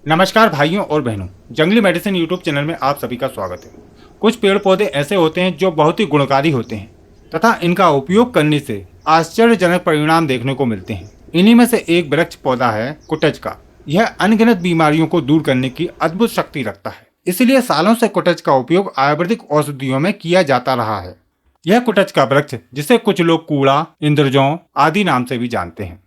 नमस्कार भाइयों और बहनों, जंगली मेडिसिन यूट्यूब चैनल में आप सभी का स्वागत है। कुछ पेड़ पौधे ऐसे होते हैं जो बहुत ही गुणकारी होते हैं तथा इनका उपयोग करने से आश्चर्यजनक परिणाम देखने को मिलते हैं। इन्हीं में से एक वृक्ष पौधा है कुटज का। यह अनगिनत बीमारियों को दूर करने की अद्भुत शक्ति रखता है, इसलिए सालों से कुटज का उपयोग आयुर्वेदिक औषधियों में किया जाता रहा है। यह कुटज का वृक्ष, जिसे कुछ लोग कूड़ा, इंद्रजौ आदि नाम से भी जानते हैं,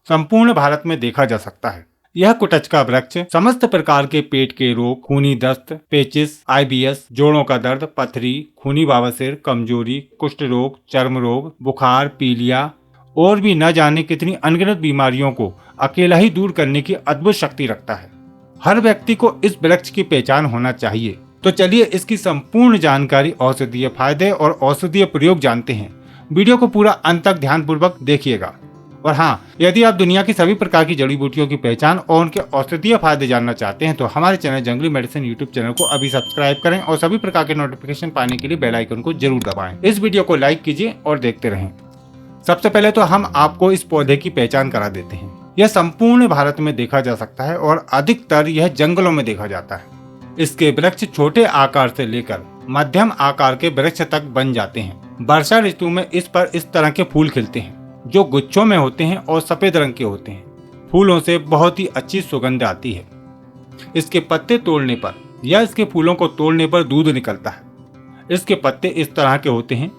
संपूर्ण भारत में देखा जा सकता है। यह कुटज का वृक्ष समस्त प्रकार के पेट के रोग, खूनी दस्त, पेचिस, IBS, जोड़ों का दर्द, पथरी, खूनी बवासीर, कमजोरी, कुष्ठ रोग, चर्म रोग, बुखार, पीलिया और भी न जाने कितनी अनगिनत बीमारियों को अकेला ही दूर करने की अद्भुत शक्ति रखता है। हर व्यक्ति को इस वृक्ष की पहचान होना चाहिए। तो चलिए इसकी संपूर्ण जानकारी, औषधीय फायदे और औषधीय प्रयोग जानते हैं। वीडियो को पूरा अंत तक ध्यानपूर्वक देखिएगा। और हाँ, यदि आप दुनिया की सभी प्रकार की जड़ी बूटियों की पहचान और उनके औषधीय फायदे जानना चाहते हैं तो हमारे चैनल जंगली मेडिसिन यूट्यूब चैनल को अभी सब्सक्राइब करें और सभी प्रकार के नोटिफिकेशन पाने के लिए बेल आइकन को जरूर दबाएं। इस वीडियो को लाइक कीजिए और देखते रहें। सबसे पहले तो हम आपको इस पौधे की पहचान करा देते हैं। यह संपूर्ण भारत में देखा जा सकता है और अधिकतर यह जंगलों में देखा जाता है। इसके वृक्ष छोटे आकार से लेकर मध्यम आकार के वृक्ष तक बन जाते हैं। वर्षा ऋतु में इस पर इस तरह के फूल खिलते हैं जो गुच्छों में होते हैं और सफेद रंग के होते हैं। फूलों से बहुत ही अच्छी सुगंध आती है। इसके पत्ते तोड़ने पर या इसके फूलों को तोड़ने पर दूध निकलता है। इसके पत्ते इस तरह के होते हैं।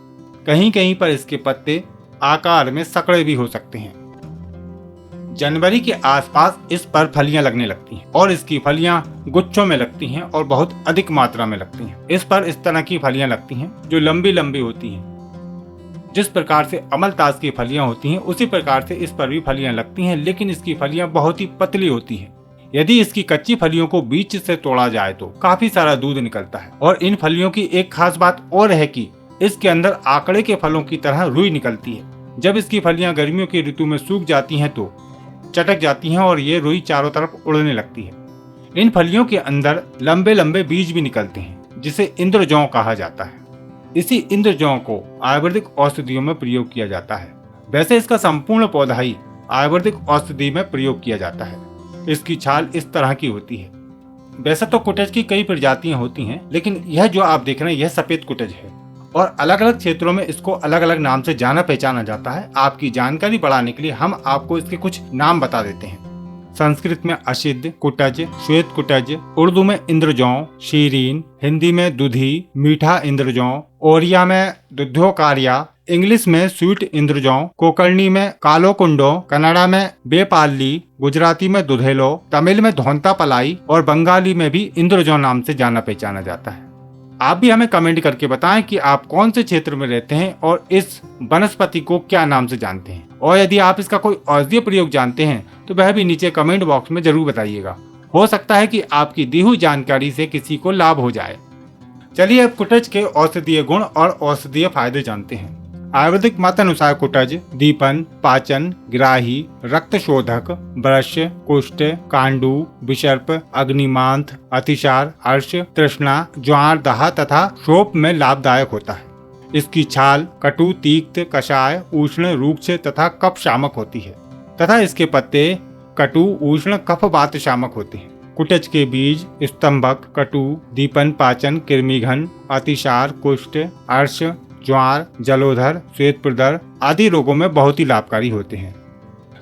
कहीं कहीं पर इसके पत्ते आकार में सकड़े भी हो सकते हैं। जनवरी के आसपास इस पर फलियां लगने लगती हैं और इसकी फलियां गुच्छों में लगती हैं और बहुत अधिक मात्रा में लगती हैं। इस पर इस तरह की फलियां लगती हैं जो लंबी लंबी होती हैं। जिस प्रकार से अमलतास की फलियां होती हैं उसी प्रकार से इस पर भी फलियां लगती हैं, लेकिन इसकी फलियां बहुत ही पतली होती हैं। यदि इसकी कच्ची फलियों को बीच से तोड़ा जाए तो काफी सारा दूध निकलता है। और इन फलियों की एक खास बात और है कि इसके अंदर आंकड़े के फलों की तरह रुई निकलती है। जब इसकी फलियां गर्मियों की ऋतु में सूख जाती हैं तो चटक जाती हैं और ये रुई चारों तरफ उड़ने लगती है। इन फलियों के अंदर लंबे लंबे बीज भी निकलते हैं जिसे इंद्रजौ कहा जाता है। इसी इंद्रजौ को आयुर्वेदिक औषधियों में प्रयोग किया जाता है। वैसे इसका संपूर्ण पौधा ही आयुर्वेदिक औषधि में प्रयोग किया जाता है। इसकी छाल इस तरह की होती है। वैसे तो कुटज की कई प्रजातियां होती हैं, लेकिन यह जो आप देख रहे हैं यह सफेद कुटज है और अलग अलग क्षेत्रों में इसको अलग अलग नाम से जाना पहचाना जाता है। आपकी जानकारी बढ़ाने के लिए हम आपको इसके कुछ नाम बता देते हैं। संस्कृत में असिद्ध कुटज, श्वेत कुटज, उर्दू में इंद्रजौ, शीरीन, हिंदी में दुधी, मीठा इंद्रजौ, ओरिया में दुध्योकारिया, इंग्लिश में स्वीट इंद्रजौ, कोंकणी में कालो कुंडो, कन्नड़ा में बेपाली, गुजराती में दुधेलो, तमिल में धोंता पलाई और बंगाली में भी इंद्रजौ नाम से जाना पहचाना जाता है। आप भी हमें कमेंट करके बताएं कि आप कौन से क्षेत्र में रहते हैं और इस वनस्पति को क्या नाम से जानते हैं। और यदि आप इसका कोई औषधीय प्रयोग जानते हैं तो वह भी नीचे कमेंट बॉक्स में जरूर बताइएगा। हो सकता है कि आपकी दी हुई जानकारी से किसी को लाभ हो जाए। चलिए अब कुटज के औषधीय गुण और औषधीय फायदे जानते हैं। आयुर्वेदिक मतानुसार कुटज दीपन, पाचन, ग्राही, रक्त शोधक, ब्रश, कुष्ठ, कांडू, विषर्प, अग्निमांत, अतिसार, अर्श, तृष्णा, ज्वार दाह तथा शोप में लाभदायक होता है। इसकी छाल कटु, तीक्त, कषाय, उष्ण, रूक्ष तथा कफ शामक होती है तथा इसके पत्ते कटु, उष्ण, कफ वात शामक होते हैं। कुटज के बीज स्तंभक, कटु, दीपन, पाचन, कृमिघन, अतिसार, कुष्ठ, अर्श, ज्वार, जलोदर, श्वेत प्रदर आदि रोगों में बहुत ही लाभकारी होते हैं।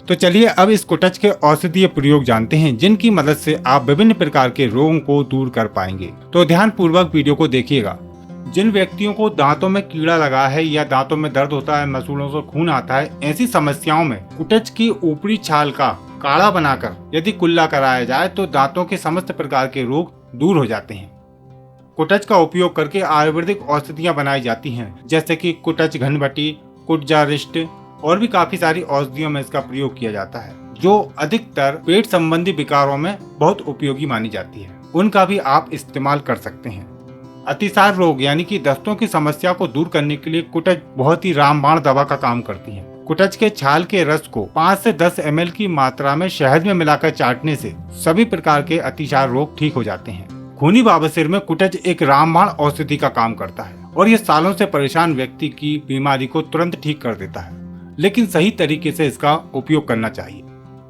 तो चलिए अब इस कुटज के औषधीय प्रयोग जानते हैं जिनकी मदद से आप विभिन्न प्रकार के रोगों को दूर कर पाएंगे। तो ध्यान पूर्वक वीडियो को देखिएगा। जिन व्यक्तियों को दांतों में कीड़ा लगा है या दांतों में दर्द होता है, मसूड़ों से खून आता है, ऐसी समस्याओं में कुटज की ऊपरी छाल का काढ़ा बनाकर यदि कुल्ला कराया जाए तो दांतों के समस्त प्रकार के रोग दूर हो जाते हैं। कुटज का उपयोग करके आयुर्वेदिक औषधियां बनाई जाती हैं, जैसे कि कुटज घनबटी, कुटजारिष्ट और भी काफी सारी औषधियों में इसका प्रयोग किया जाता है, जो अधिकतर पेट संबंधी विकारों में बहुत उपयोगी मानी जाती है। उनका भी आप इस्तेमाल कर सकते हैं। अतिसार रोग यानी कि दस्तों की समस्या को दूर करने के लिए कुटज बहुत ही रामबाण दवा का काम करती है। कुटज के छाल के रस को 5 से 10 ml की मात्रा में शहद में मिलाकर चाटने से सभी प्रकार के अतिसार रोग ठीक हो जाते हैं। खूनी बवासीर में कुटज एक रामबाण औषधि का काम करता है और ये सालों से परेशान व्यक्ति की बीमारी को तुरंत ठीक कर देता है, लेकिन सही तरीके से इसका उपयोग करना चाहिए।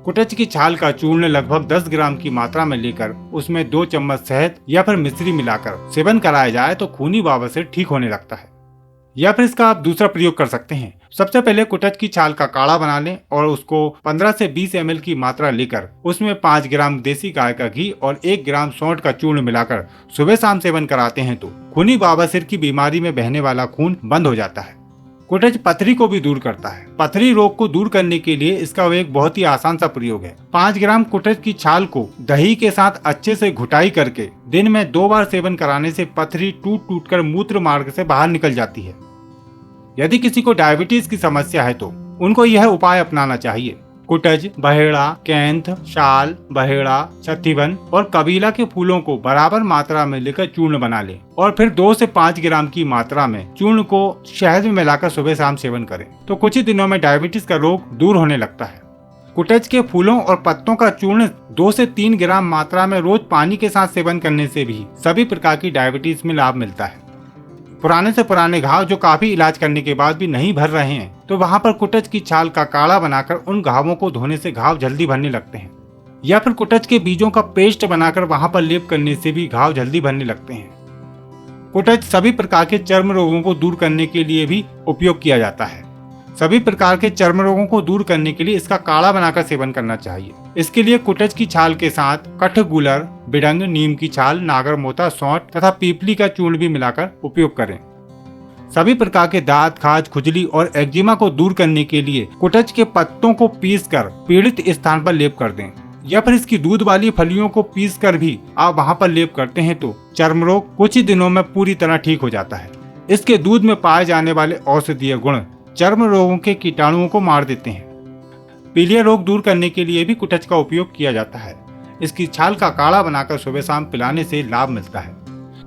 कुटच की छाल का चूर्ण लगभग 10 ग्राम की मात्रा में लेकर उसमें 2 चम्मच शहद या फिर मिश्री मिलाकर सेवन कराया जाए तो खूनी बवासीर ठीक होने लगता है। या फिर इसका आप दूसरा प्रयोग कर सकते हैं। सबसे पहले कुटच की छाल का काढ़ा बना लें और उसको 15 से 20 ml की मात्रा लेकर उसमें 5 ग्राम देसी गाय का घी और 1 ग्राम सौंठ का चूर्ण मिलाकर सुबह शाम सेवन कराते हैं तो खूनी बवासीर की बीमारी में बहने वाला खून बंद हो जाता है। कुटच पथरी को भी दूर करता है। पथरी रोग को दूर करने के लिए इसका एक बहुत ही आसान सा प्रयोग है। 5 ग्राम कुटच की छाल को दही के साथ अच्छे से घुटाई करके दिन में 2 बार सेवन कराने से पथरी टूट टूट कर मूत्र मार्ग से बाहर निकल जाती है। यदि किसी को डायबिटीज की समस्या है तो उनको यह उपाय अपनाना चाहिए। कुटज, बहेड़ा, कैंथ, शाल, बहेड़ा, छत्तीवन और कबीला के फूलों को बराबर मात्रा में लेकर चूर्ण बना लें और फिर 2 से 5 ग्राम की मात्रा में चूर्ण को शहद में मिलाकर सुबह शाम सेवन करें तो कुछ ही दिनों में डायबिटीज का रोग दूर होने लगता है। कुटच के फूलों और पत्तों का चूर्ण 2 से 3 ग्राम मात्रा में रोज पानी के साथ सेवन करने से भी सभी प्रकार की डायबिटीज में लाभ मिलता है। पुराने से पुराने घाव जो काफी इलाज करने के बाद भी नहीं भर रहे हैं तो वहां पर कुटच की छाल का काढ़ा बनाकर उन घावों को धोने से घाव जल्दी भरने लगते हैं। या फिर कुटच के बीजों का पेस्ट बनाकर वहां पर लेप करने से भी घाव जल्दी भरने लगते हैं। कुटच सभी प्रकार के चर्म रोगों को दूर करने के लिए भी उपयोग किया जाता है। सभी प्रकार के चर्म रोगों को दूर करने के लिए इसका काढ़ा बनाकर सेवन करना चाहिए। इसके लिए कुटच की छाल के साथ कठगुलर, बिडंग, नीम की छाल, नागरमोथा, सौंठ तथा पीपली का चूर्ण भी मिलाकर उपयोग करें। सभी प्रकार के दांत, खाज, खुजली और एक्जिमा को दूर करने के लिए कुटच के पत्तों को पीसकर पीड़ित स्थान पर लेप कर दें या फिर इसकी दूध वाली फलियों को पीसकर भी आप वहां पर लेप करते हैं तो चर्म रोग कुछ ही दिनों में पूरी तरह ठीक हो जाता है। इसके दूध में पाए जाने वाले औषधीय गुण चर्म रोगों के कीटाणुओं को मार देते हैं। पीलिया रोग दूर करने के लिए भी कुटच का उपयोग किया जाता है। इसकी छाल का काढ़ा बनाकर सुबह शाम पिलाने से लाभ मिलता है।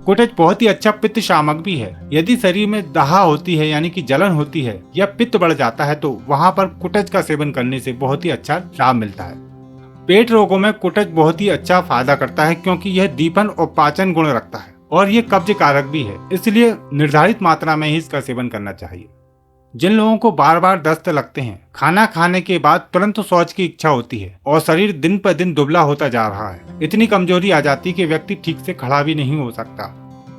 कुटच बहुत ही अच्छा पित्त शामक भी है। यदि शरीर में दाह होती है यानी कि जलन होती है या पित्त बढ़ जाता है तो वहां पर कुटच का सेवन करने से बहुत ही अच्छा लाभ मिलता है। पेट रोगों में कुटच बहुत ही अच्छा फायदा करता है क्योंकि यह दीपन और पाचन गुण रखता है और ये कब्ज कारक भी है, इसलिए निर्धारित मात्रा में ही इसका सेवन करना चाहिए। जिन लोगों को बार बार दस्त लगते हैं, खाना खाने के बाद तुरंत शौच की इच्छा होती है और शरीर दिन पर दिन दुबला होता जा रहा है, इतनी कमजोरी आ जाती है कि व्यक्ति ठीक से खड़ा भी नहीं हो सकता,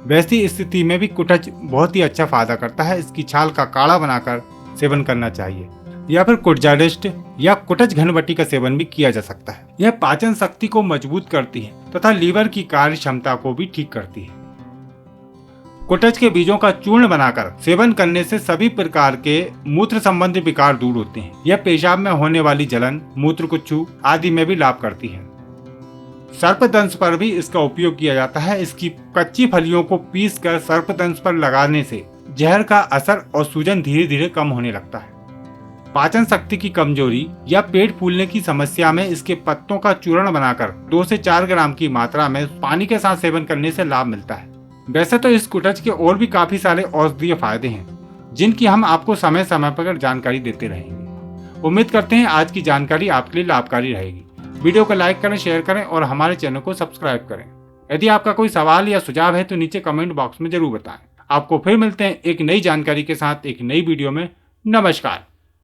वैसी स्थिति में भी कुटच बहुत ही अच्छा फायदा करता है। इसकी छाल का काढ़ा बनाकर सेवन करना चाहिए या फिर कुटजारिष्ट या कुटच घनवटी का सेवन भी किया जा सकता है। यह पाचन शक्ति को मजबूत करती है तथा लीवर की कार्य क्षमता को भी ठीक करती है। कुटच के बीजों का चूर्ण बनाकर सेवन करने से सभी प्रकार के मूत्र संबंधी विकार दूर होते हैं। यह पेशाब में होने वाली जलन, मूत्रकुच्छु आदि में भी लाभ करती है। सर्पदंश पर भी इसका उपयोग किया जाता है। इसकी कच्ची फलियों को पीसकर सर्पदंश पर लगाने से जहर का असर और सूजन धीरे धीरे कम होने लगता है। पाचन शक्ति की कमजोरी या पेट फूलने की समस्या में इसके पत्तों का चूर्ण बनाकर 2 से 4 ग्राम की मात्रा में पानी के साथ सेवन करने से लाभ मिलता है। वैसे तो इस कुटच के और भी काफी सारे औषधीय फायदे हैं जिनकी हम आपको समय समय पर जानकारी देते रहेंगे। उम्मीद करते हैं आज की जानकारी आपके लिए लाभकारी रहेगी। वीडियो को लाइक करें, शेयर करें और हमारे चैनल को सब्सक्राइब करें। यदि आपका कोई सवाल या सुझाव है तो नीचे कमेंट बॉक्स में जरूर बताएं। आपको फिर मिलते हैं एक नई जानकारी के साथ एक नई वीडियो में। नमस्कार।